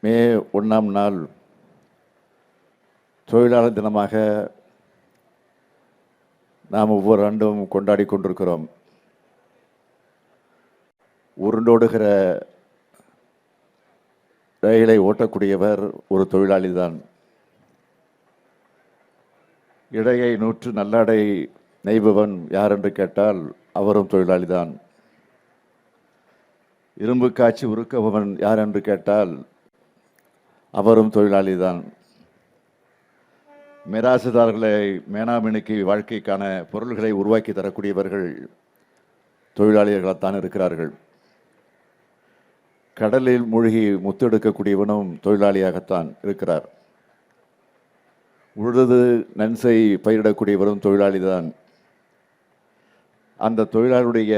மே 1ஆம் நாள் தொழிலாளர் தினமாக நாம் ஒவ்வொரு ஆண்டும் கொண்டாடி கொண்டிருக்கிறோம். உருண்டோடுகிற ரயிலை ஓட்டக்கூடியவர் ஒரு தொழிலாளி தான். இடையை நூற்று நல்லாடை நெய்பவன் யார் என்று கேட்டால் அவரும் தொழிலாளி தான். இரும்பு காய்ச்சி உருக்குபவன் யார் என்று கேட்டால் அவரும் தொழிலாளி தான். மிராசுதாரர்களை மேனாமினுக்கு வாழ்க்கைக்கான பொருள்களை உருவாக்கி தரக்கூடியவர்கள் தொழிலாளிகளாகத்தான் இருக்கிறார்கள். கடலில் மூழ்கி முத்தெடுக்கக்கூடியவனும் தொழிலாளியாகத்தான் இருக்கிறார். உழுது நன்சை பயிரிடக்கூடியவரும் தொழிலாளி தான். அந்த தொழிலாளியுடைய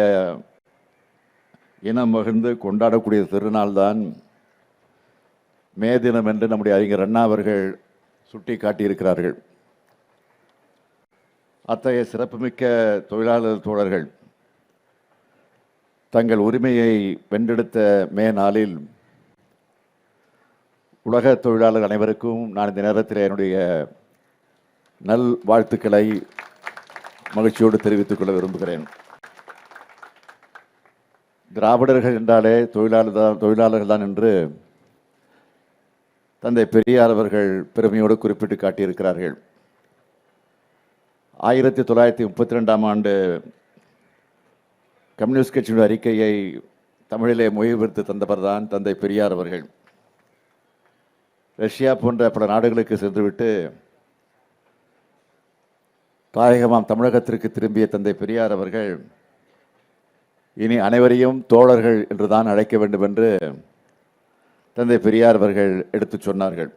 இனம் மகிழ்ந்து கொண்டாடக்கூடிய திருநாள் தான் மே தினம் என்று நம்முடைய அறிஞர் அண்ணா அவர்கள் சுட்டி காட்டியிருக்கிறார்கள். அத்தகைய சிறப்புமிக்க தொழிலாளர் தோழர்கள் தங்கள் உரிமையை வென்றெடுத்த மே நாளில் உலக தொழிலாளர் அனைவருக்கும் நான் இந்த நேரத்தில் என்னுடைய நல் வாழ்த்துக்களை மகிழ்ச்சியோடு தெரிவித்துக் கொள்ள விரும்புகிறேன். திராவிடர்கள் என்றாலே தொழிலாளர்கள் தான் என்று தந்தை பெரியார் அவர்கள் பெருமையோடு குறிப்பிட்டு காட்டியிருக்கிறார்கள். 1932ஆம் ஆண்டு கம்யூனிஸ்ட் கட்சியின் அறிக்கையை தமிழிலே மொழிபெயர்த்து தந்தவர் தான் தந்தை பெரியார் அவர்கள். ரஷ்யா போன்ற பல நாடுகளுக்கு சென்றுவிட்டு தாயகமாம் தமிழகத்திற்கு திரும்பிய தந்தை பெரியார் அவர்கள் இனி அனைவரையும் தோழர்கள் என்றுதான் அழைக்க வேண்டும் என்று தந்தை பெரியார் அவர்கள் எடுத்து சொன்னார்கள்.